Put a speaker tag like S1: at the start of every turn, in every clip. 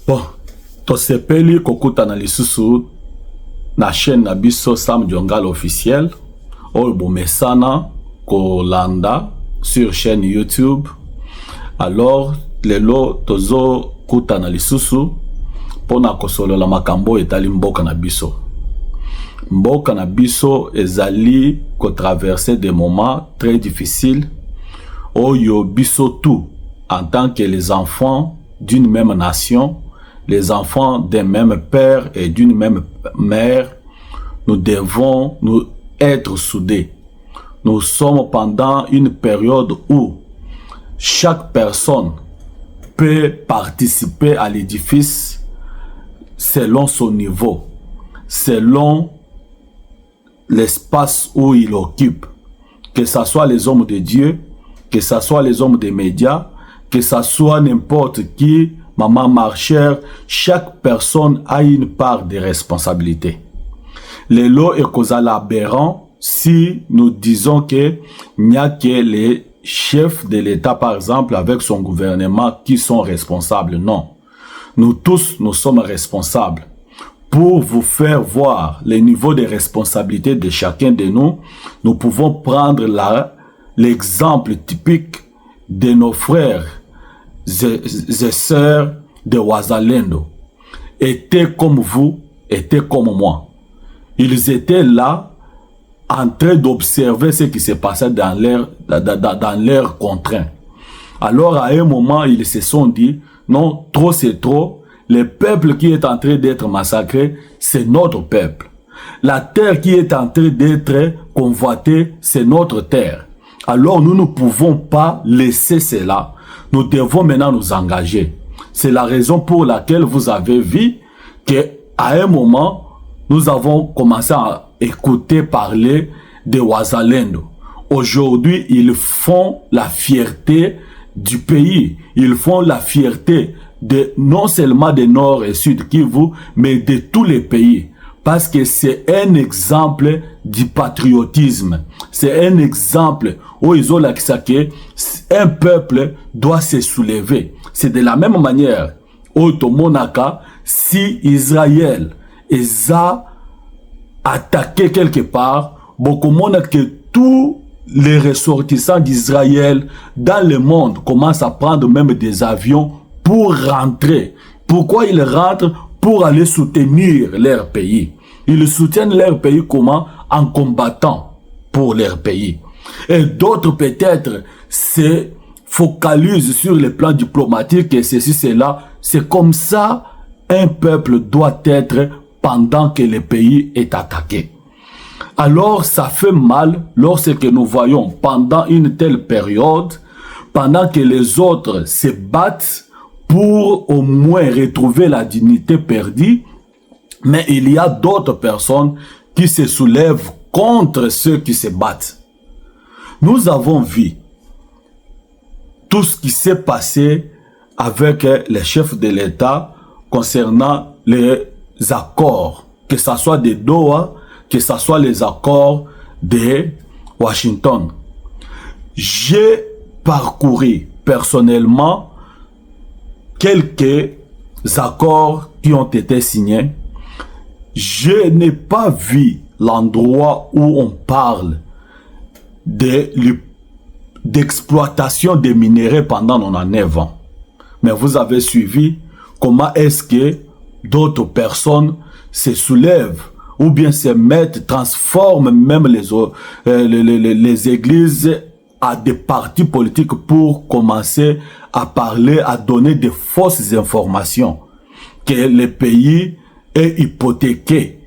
S1: Bon, tosepeli kokuta na lisusu na chaîne na biso Sam Diongal officiel oyo bomesana kolanda sur chaîne YouTube. Alors lelo tozo kuta na lisusu pona kosolola makambo etali mboka na biso. Mboka na biso ezali ko traverser des moments très difficiles oyo biso tout en tant que les enfants d'une même nation, les enfants d'un même père et d'une même mère, nous devons nous être soudés. Nous sommes pendant une période où chaque personne peut participer à l'édifice selon son niveau, selon l'espace où il occupe, que ce soit les hommes de Dieu, que ce soit les hommes des médias, que ce soit n'importe qui, maman marcheur, chaque personne a une part de responsabilité. Les lots est causal aberrant si nous disons que il n'y a que les chefs de l'État, par exemple, avec son gouvernement, qui sont responsables. Non. Nous tous, nous sommes responsables. Pour vous faire voir le niveau de responsabilité de chacun de nous, nous pouvons prendre l'exemple typique de nos frères et sœurs de Wazalendo. Étaient comme vous, étaient comme moi. Ils étaient là en train d'observer ce qui se passait dans leur contraint. Alors à un moment, ils se sont dit, non, trop c'est trop. Le peuple qui est en train d'être massacré, c'est notre peuple. La terre qui est en train d'être convoitée, c'est notre terre. Alors nous ne pouvons pas laisser cela. Nous devons maintenant nous engager. C'est la raison pour laquelle vous avez vu qu'à un moment, nous avons commencé à écouter parler de Wazalendo. Aujourd'hui, ils font la fierté du pays. Ils font la fierté de non seulement de Nord et Sud Kivu, mais de tous les pays. Parce que c'est un exemple du patriotisme. C'est un exemple où ils ont l'accès qu'un peuple doit se soulever. C'est de la même manière au Tomonaka, si Israël a attaqué quelque part, beaucoup de que tous les ressortissants d'Israël dans le monde commencent à prendre même des avions pour rentrer. Pourquoi ils rentrent? Pour aller soutenir leur pays. Ils soutiennent leur pays comment? En combattant pour leur pays. Et d'autres peut-être se focalisent sur le plan diplomatique et ceci, cela. C'est comme ça un peuple doit être pendant que le pays est attaqué. Alors ça fait mal lorsque nous voyons pendant une telle période, pendant que les autres se battent pour au moins retrouver la dignité perdue, mais il y a d'autres personnes qui se soulèvent contre ceux qui se battent. Nous avons vu tout ce qui s'est passé avec les chefs de l'État concernant les accords, que ce soit de Doha, que ce soit les accords de Washington. J'ai parcouru personnellement quelques accords qui ont été signés. Je n'ai pas vu l'endroit où on parle d'exploitation des minéraux pendant 99 ans. Mais vous avez suivi comment est-ce que d'autres personnes se soulèvent ou bien se mettent, transforment même les églises à des partis politiques pour commencer à parler, à donner de fausses informations que le pays est hypothéqué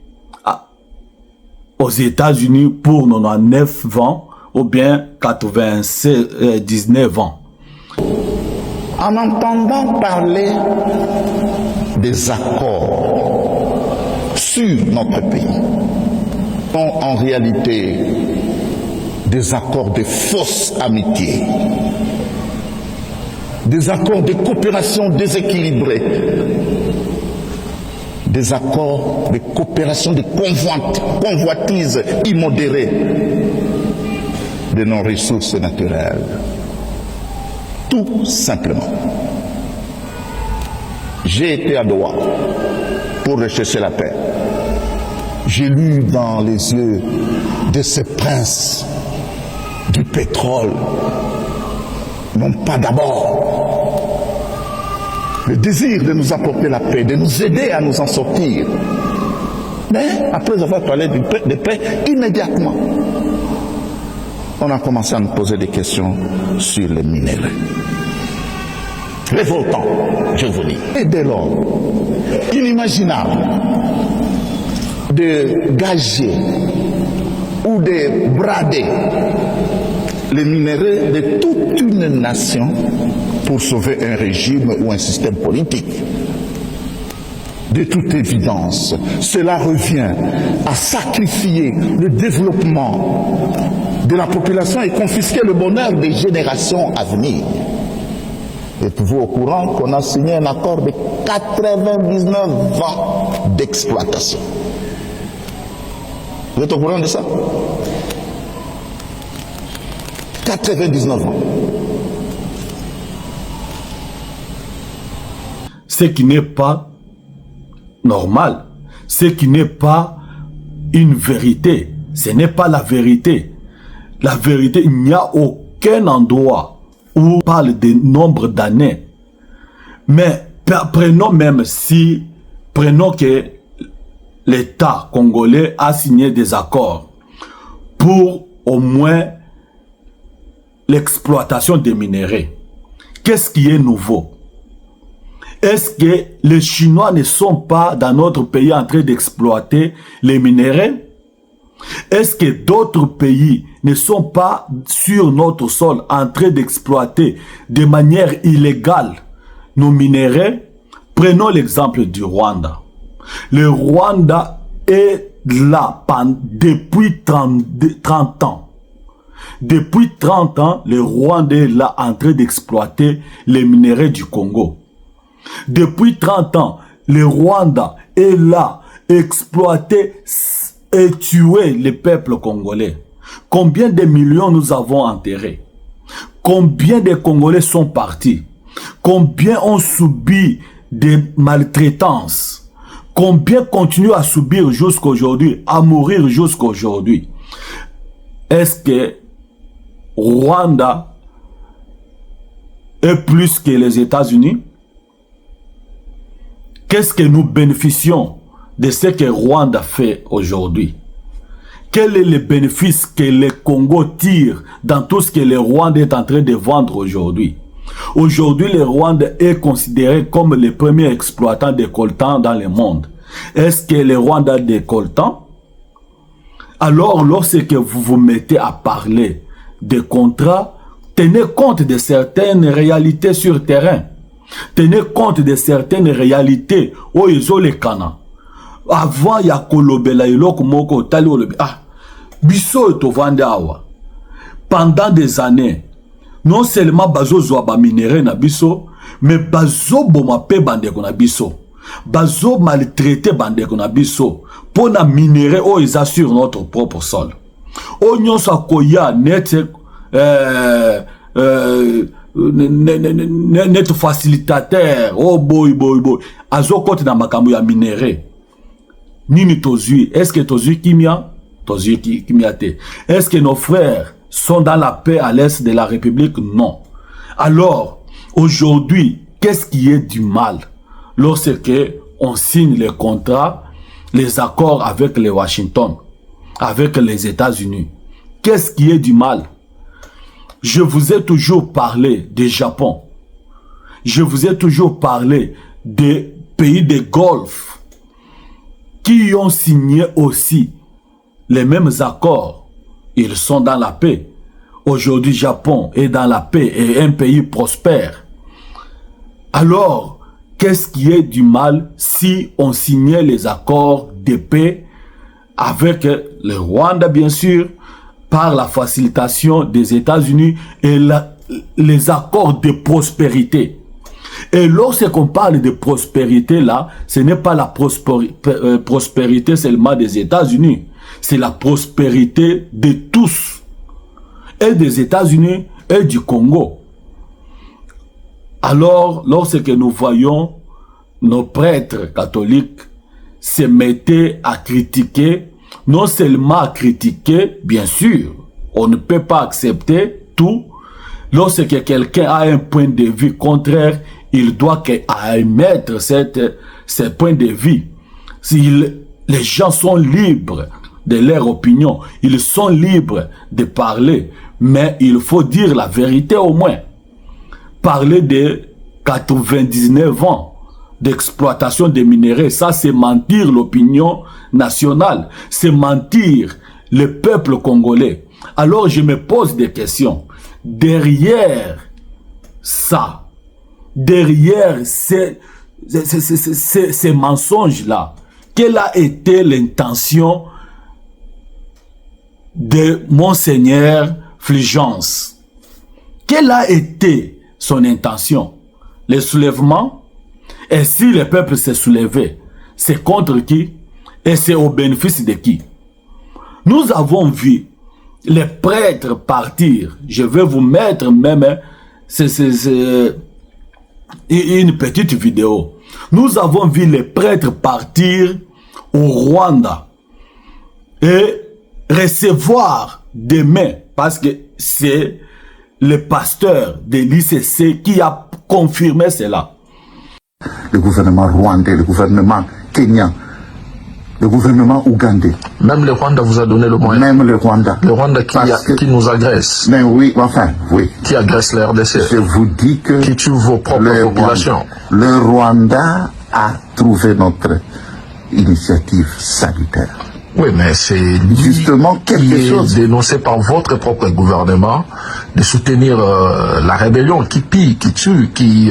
S1: aux États-Unis pour 99 ans ou bien 19 ans.
S2: En entendant parler des accords sur notre pays, sont en réalité des accords de fausse amitié, des accords de coopération déséquilibrée, des accords de coopération de convoitise immodérée de nos ressources naturelles. Tout simplement. J'ai été à Doha pour rechercher la paix. J'ai lu dans les yeux de ces princes du pétrole, non pas d'abord le désir de nous apporter la paix, de nous aider à nous en sortir, mais après avoir parlé de paix, immédiatement, on a commencé à nous poser des questions sur les minéraux. Révoltant, je vous dis. Et dès lors, inimaginable de gager ou de brader les minéraux de toute une nation pour sauver un régime ou un système politique. De toute évidence, cela revient à sacrifier le développement de la population et confisquer le bonheur des générations à venir. Êtes-vous au courant qu'on a signé un accord de 99 ans d'exploitation? Vous êtes au courant de ça? 99 ans.
S1: Ce qui n'est pas normal, ce qui n'est pas une vérité, ce n'est pas la vérité. La vérité, il n'y a aucun endroit où on parle de nombre d'années. Mais prenons que l'État congolais a signé des accords pour au moins l'exploitation des minéraux. Qu'est-ce qui est nouveau? Est-ce que les Chinois ne sont pas dans notre pays en train d'exploiter les minéraux? Est-ce que d'autres pays ne sont pas sur notre sol en train d'exploiter de manière illégale nos minéraux? Prenons l'exemple du Rwanda. Le Rwanda est là depuis 30 ans. Depuis 30 ans, le Rwanda est là en train d'exploiter les minéraux du Congo. Depuis 30 ans, le Rwanda est là, exploiter et tuer le peuple congolais. Combien de millions nous avons enterrés? Combien de Congolais sont partis? Combien ont subi des maltraitances? Combien continuent à subir jusqu'à aujourd'hui, à mourir jusqu'à aujourd'hui? Est-ce que Rwanda est plus que les États-Unis? Qu'est-ce que nous bénéficions de ce que Rwanda fait aujourd'hui? Quel est le bénéfice que le Congo tire dans tout ce que le Rwanda est en train de vendre aujourd'hui? Aujourd'hui, le Rwanda est considéré comme le premier exploitant de coltan dans le monde. Est-ce que le Rwanda a des coltans? Alors, lorsque vous vous mettez à parler de contrats, tenez compte de certaines réalités sur le terrain. Tenez compte de certaines réalités où ils ont les canons. Avant, il y a kolobela iloko moko tali olobi. Ah, biso eto vandawa. Pendant des années, non seulement bazo zoaba minéré na biso, mais bazo boma pe bandeko na biso. Bazo maltraité bandeko na biso. Pour na minéré où ils assurent notre propre sol. Onyon sa koya net net facilitateur. Oh boy. Azo kote na makambo ya minéré. Nini tozui? Est-ce que tozui kimia? Tozui kimia te. Est-ce que nos frères sont dans la paix à l'est de la République? Non. Alors, aujourd'hui, qu'est-ce qui est du mal lorsque on signe les contrats, les accords avec les Washington, avec les États-Unis? Qu'est-ce qui est du mal? Je vous ai toujours parlé du Japon. Je vous ai toujours parlé des pays de Golfe qui ont signé aussi les mêmes accords. Ils sont dans la paix. Aujourd'hui, Japon est dans la paix et un pays prospère. Alors, qu'est-ce qui est du mal si on signait les accords de paix avec le Rwanda, bien sûr, par la facilitation des États-Unis et les accords de prospérité? Et lorsqu'on parle de prospérité là, ce n'est pas la prospérité seulement des États-Unis, c'est la prospérité de tous, et des États-Unis et du Congo. Alors, lorsque nous voyons nos prêtres catholiques se mettaient à critiquer, non seulement à critiquer, bien sûr, on ne peut pas accepter tout. Lorsque quelqu'un a un point de vue contraire, il doit émettre ce point de vue. Les gens sont libres de leur opinion, ils sont libres de parler, mais il faut dire la vérité au moins. Parler de 99 ans d'exploitation des minéraux, ça c'est mentir l'opinion nationale, c'est mentir le peuple congolais. Alors je me pose des questions. Derrière ça, derrière ces mensonges-là, quelle a été l'intention de Monseigneur Fulgence? Quelle a été son intention? Le soulèvement? Et si le peuple s'est soulevé, c'est contre qui? Et c'est au bénéfice de qui? Nous avons vu les prêtres partir. Je vais vous mettre même une petite vidéo. Nous avons vu les prêtres partir au Rwanda et recevoir des mains, parce que c'est le pasteur de l'ICC qui a confirmé cela.
S2: Le gouvernement rwandais, le gouvernement kenyan, le gouvernement ougandais.
S3: Même le Rwanda vous a donné le moyen.
S2: Même le Rwanda.
S3: Le Rwanda qui nous agresse.
S2: Mais oui, enfin, oui.
S3: Qui agresse la RDC.
S2: Je vous dis que...
S3: Qui tue vos propres populations.
S2: Le Rwanda a trouvé notre initiative salutaire.
S3: Oui, mais c'est
S2: justement quelque chose
S3: dénoncé par votre propre gouvernement de soutenir la rébellion qui pille, qui tue, qui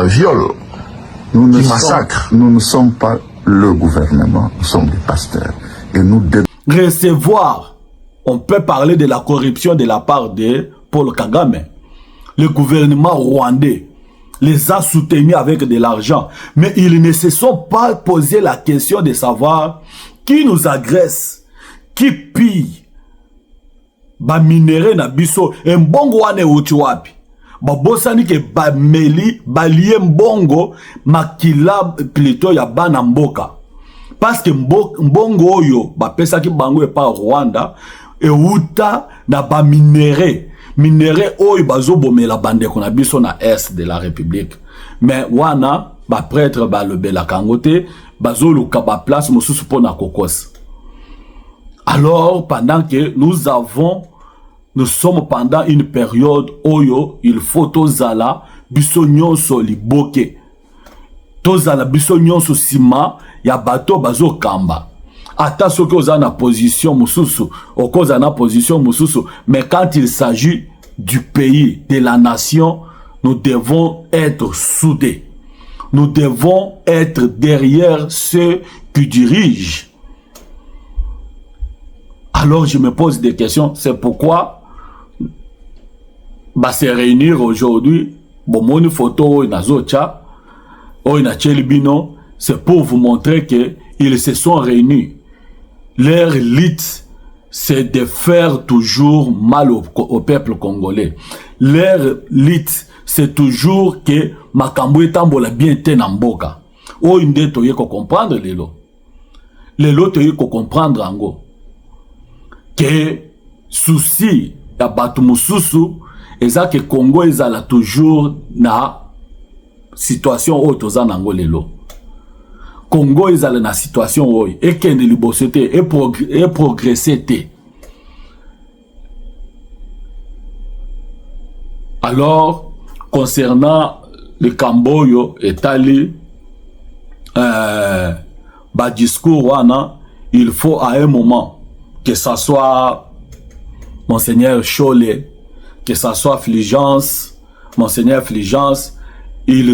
S3: viole, qui massacre.
S2: Nous ne sommes pas le gouvernement, nous sommes des pasteurs. Et nous
S1: recevoir, on peut parler de la corruption de la part de Paul Kagame. Le gouvernement rwandais les a soutenus avec de l'argent. Mais ils ne se sont pas posé la question de savoir qui nous agresse, qui pille. Ba minéré na biso, mbongo wane uti wapi. Ba bosani ke ba meli, ba liye mbongo, makila plutôt ya bana mboka. Parce que mbongo oyo, ba pesa ki bango e pa Rwanda, e uta na ba minéré. Minéré oyo bazo bomela bande kona biso na est de la République. Mais wana, ba prêtre ba lebe la kangote, bazo luka ba place mosusu pona kokos. Alors, pendant que nous sommes pendant une période oyo, il faut tozala biso nyonso liboke. Tozala biso nyonso sima ya bato bazo kamba. Ata soki oza na position mususu, okoza na position mususu, mais quand il s'agit du pays, de la nation, nous devons être soudés. Nous devons être derrière ceux qui dirigent. Alors je me pose des questions, c'est pourquoi se réunir aujourd'hui, bon photo nazocha, c'est pour vous montrer que ils se sont réunis. Leur lutte, c'est de faire toujours mal au peuple congolais. Leur lutte, c'est toujours que makambo etambola bien te na mboka. O inde toye ko comprendre lelo. Lelo toye ko comprendre ango. Que souci ya batu mususu eza que Congo ezala toujours na situation oyo toza nango lelo. Congo ezala na situation oyo ekende liboso te et progresser te. Alors concernant le Camboyo etali ba discours wana, il faut à un moment que ça soit Monseigneur Cholet, que ça soit Fulgence, Monseigneur Fulgence, ils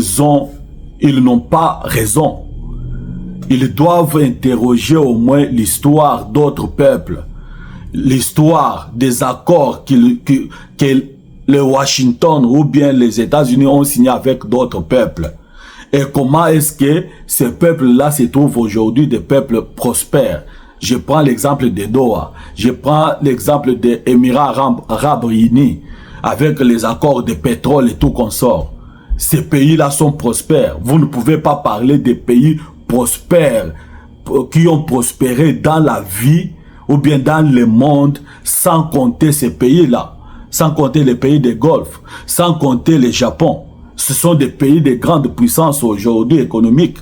S1: n'ont pas raison. Ils doivent interroger au moins l'histoire d'autres peuples, l'histoire des accords que le Washington ou bien les États-Unis ont signé avec d'autres peuples. Et comment est-ce que ces peuples-là se trouvent aujourd'hui des peuples prospères? Je prends l'exemple de Doha, je prends l'exemple des Émirats Arabes Unis, avec les accords de pétrole et tout consort. ces pays-là sont prospères. Vous ne pouvez pas parler des pays prospères qui ont prospéré dans la vie ou bien dans le monde sans compter ces pays-là, sans compter les pays des Golfe, sans compter le Japon. Ce sont des pays de grande puissance aujourd'hui économique.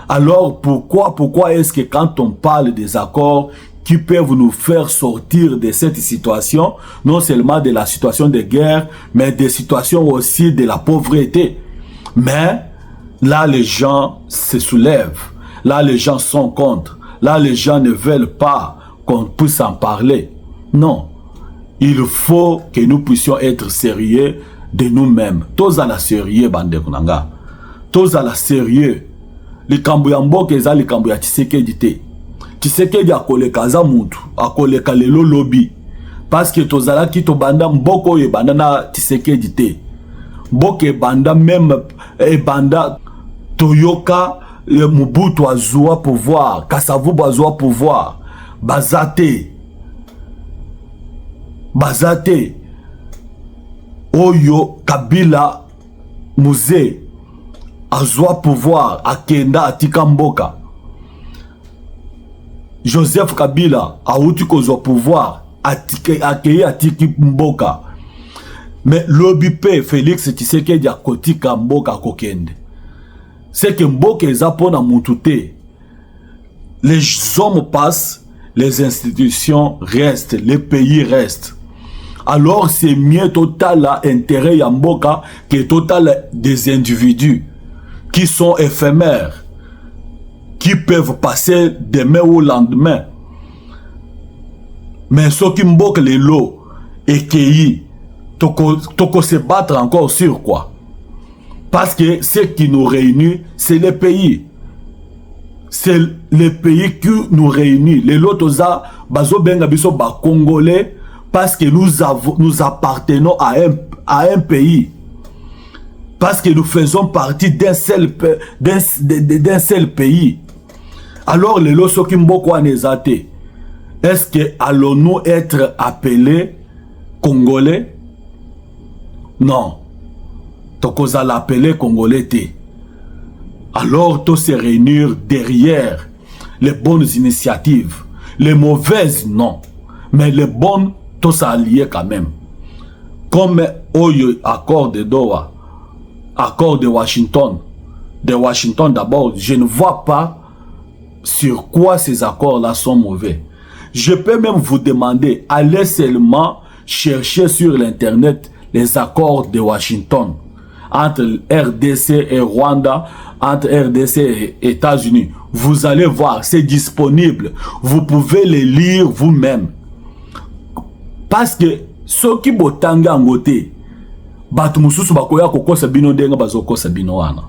S1: Alors pourquoi est-ce que quand on parle des accords qui peuvent nous faire sortir de cette situation, non seulement de la situation de guerre, mais des situations aussi de la pauvreté. Mais là, les gens se soulèvent. Là, les gens sont contre. Là, les gens ne veulent pas qu'on puisse en parler. Non. Il faut que nous puissions être sérieux de nous-mêmes. Tous à la sérieux, bande kunanga. Tous à la sérieux. Les Kambuyambo, keza les Kambuya Tshisekedi te. Tshisekedi akoleka za mutu, akoleka lelo lobby. Parce que tozala ki to banda mboko ye banda na Tshisekedi te. Mboko ye banda même e banda Toyoka Mobutu azua pouvoir, Kasavubu azua pouvoir. Bazate. Bazate. Oyo Kabila Muze azua pouvoir akenda atika mboka. Joseph Kabila auti kozwa pouvoir akeye atiki mboka. Mais l'OBP Félix Tshisekedi akotika mboka kokende. C'est que mboka ezapona mutute. Les hommes passent, les institutions restent, les pays restent. Alors c'est mieux total intérêt ya mboka que total des individus qui sont éphémères, qui peuvent passer demain ou lendemain. Mais ceux qui mboka les lots et qui toko se battre encore sur quoi? Parce que ce qui nous réunit, c'est les pays. C'est les pays qui nous réunissent. Les lots toza bazo benga biso ba congolais parce que nous appartenons à un pays. Parce que nous faisons partie d'un seul pays. Alors les lots qui mboko anezate. Est-ce que allons-nous être appelés Congolais? Non. Tokoza l'appeler Congolais te. Alors tous se réunir derrière les bonnes initiatives. Les mauvaises, non. Mais les bonnes, tous s'allier quand même. Comme accord de Doha, accord de Washington. De Washington d'abord, je ne vois pas sur quoi ces accords-là sont mauvais. Je peux même vous demander, allez seulement chercher sur l'internet les accords de Washington entre RDC et Rwanda, entre RDC et États-Unis. Vous allez voir, c'est disponible. Vous pouvez les lire vous-même. Parce que ceux qui botanga ngote, batu mususu bakoya kokosa bino denga bazokosa bino wana.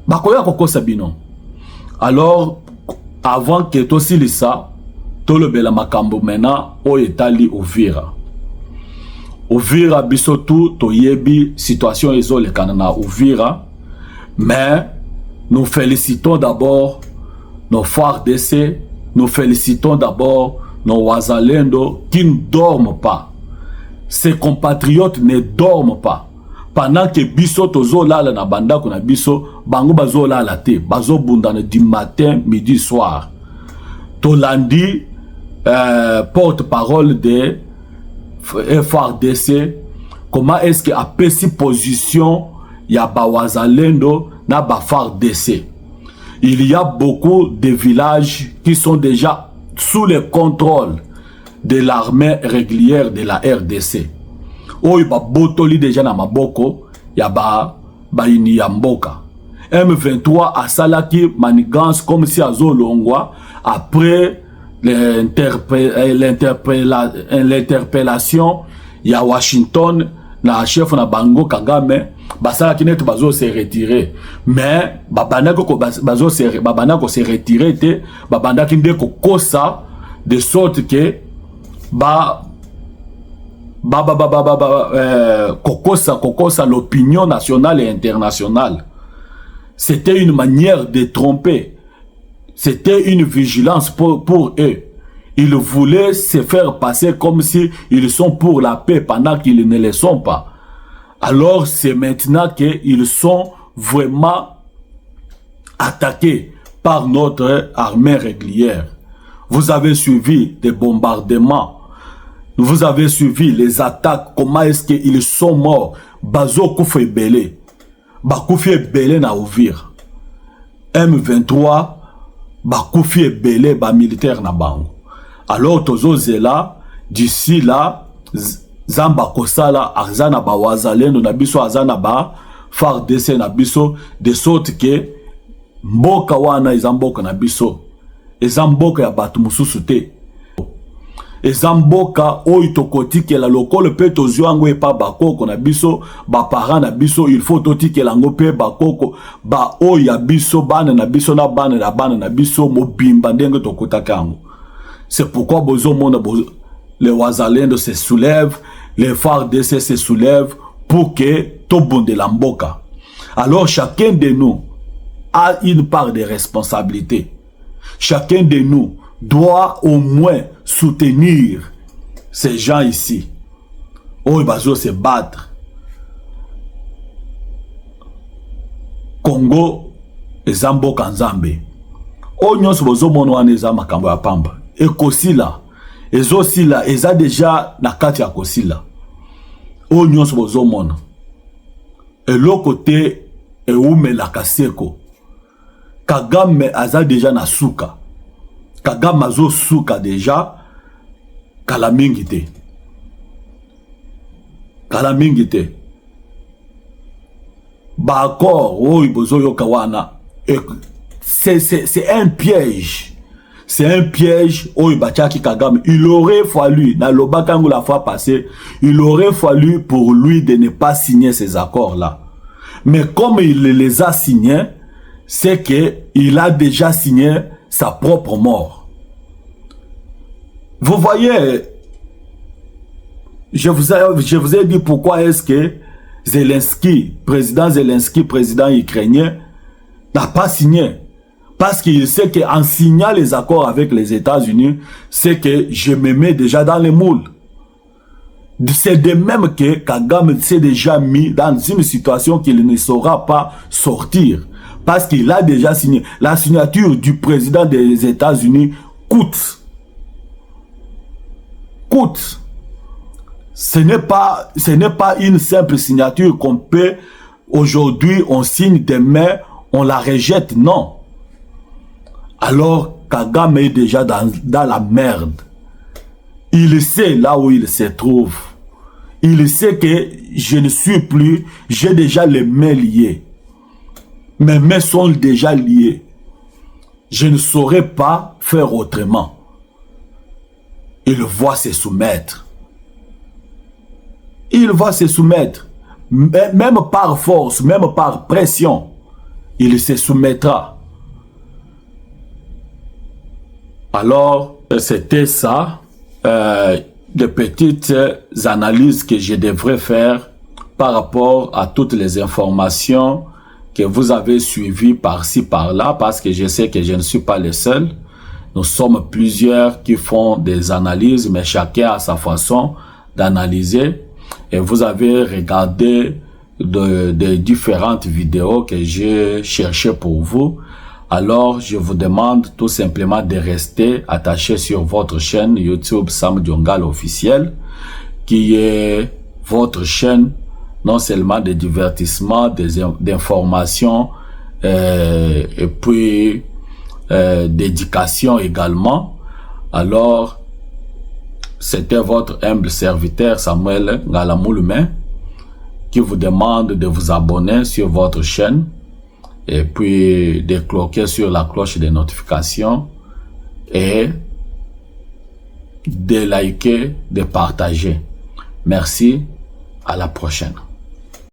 S1: Bakoya kokosa bino. Alors, avant que to silisa, to le bela makambo mena o etali Uvira. Uvira biso tout to yebi situation ezole kanana Uvira. Mais nous félicitons d'abord nos frères d'essai, nous félicitons d'abord nos Wazalendo qui ne dorment pas. Ces compatriotes ne dorment pas. Pendant que biso tozo lala na banda kuna biso, bango bazo lala te, bazo bundane du matin, midi, soir. Tolandi, porte-parole de FARDC, comment est-ce que a pesi position ya ba Wazalendo na ba FARDC. Il y a beaucoup de villages qui sont déjà sous le contrôle de l'armée régulière de la RDC. Oyo ba botoli déjà na maboko ya ba ini ya mboka. M23 a salaki manigance comme si azo longwa après l'interpellation ya Washington na chef na bango Kagame basalaki net bazo se retirer. Mais babanako bazo se babanako se retirer te babandaki ndeko kosa de sorte que kokosa l'opinion nationale et internationale. C'était une manière de tromper. C'était une vigilance pour eux. Ils voulaient se faire passer comme si ils sont pour la paix pendant qu'ils ne le sont pas. Alors c'est maintenant qu'ils sont vraiment attaqués par notre armée régulière. Vous avez suivi des bombardements. Vous avez suivi les attaques. Comment est-ce qu'ils sont morts? Bazo Koufé Belé. Bakoufi Belé na ouvir. M23. Bakoufi Belé ba militaire na bango. Alors tozo zela d'ici là Zamba Kosala Arzana ba wazalendo na biso azana ba FARDC na biso de sorte que mboka wana izamboka na biso. Ezamboka ya batu mususu te. Ezamboka oyo tokotikela lokolo pe tozwango epa bakoko na biso, ba parents na biso, il faut totikela ngo pe bakoko, ba oyo ya biso bana na biso na bana na biso mobimba ndenge tokotaka yango. C'est pourquoi bozo mona les wazalendo se soulèvent, les FARDC se soulèvent pour que tout bonde la mboka. Alors chacun de nous a une part de responsabilité. Chacun de nous doit au moins soutenir ces gens ici. Oh, ils vont se battre. Congo, Zambo Kanzambe. Oh, nous sommes mono aneza makambo ya pamba. Et Kosila, Ezosila, Eza déjà na kati ya Kosila. Oh, nous sommes mono. Et l'autre côté, Eume la Kaseko. Kagame aza déjà na suka. Kagame azo suka déjà. Kalamingite. Kalamingite. Ba accord, oh, ibozo yoka wana. C'est un piège. C'est un piège. Oh, ibachaki Kagame. Il aurait fallu, dans le bakango la fois passée, il aurait fallu pour lui de ne pas signer ces accords-là. Mais comme il les a signés, c'est qu'il a déjà signé sa propre mort. Vous voyez, je vous ai dit pourquoi est-ce que Zelensky, président ukrainien, n'a pas signé. Parce qu'il sait qu'en signant les accords avec les États-Unis, c'est que je me mets déjà dans les moules. C'est de même que Kagame s'est déjà mis dans une situation qu'il ne saura pas sortir. Parce qu'il a déjà signé. La signature du président des États-Unis coûte. Coûte. Ce n'est pas une simple signature qu'on peut, aujourd'hui, on signe demain, on la rejette. Non. Alors, Kagame est déjà dans la merde. Il sait là où il se trouve. Il sait que je ne suis plus, j'ai déjà les mains liées. Mes mains sont déjà liées. Je ne saurais pas faire autrement. Il va se soumettre. Il va se soumettre. Même par force, même par pression, il se soumettra. Alors, c'était ça, de petites analyses que je devrais faire par rapport à toutes les informations que vous avez suivies par-ci, par-là, parce que je sais que je ne suis pas le seul. Nous sommes plusieurs qui font des analyses, mais chacun a sa façon d'analyser. Et vous avez regardé de différentes vidéos que j'ai cherchées pour vous. Alors, je vous demande tout simplement de rester attaché sur votre chaîne YouTube Sam Diongal officiel, qui est votre chaîne non seulement de divertissement, d'information et puis d'éducation également. Alors, c'était votre humble serviteur Samuel Ngalamoulume qui vous demande de vous abonner sur votre chaîne et puis de cliquer sur la cloche de notification et de liker, de partager. Merci, à la prochaine.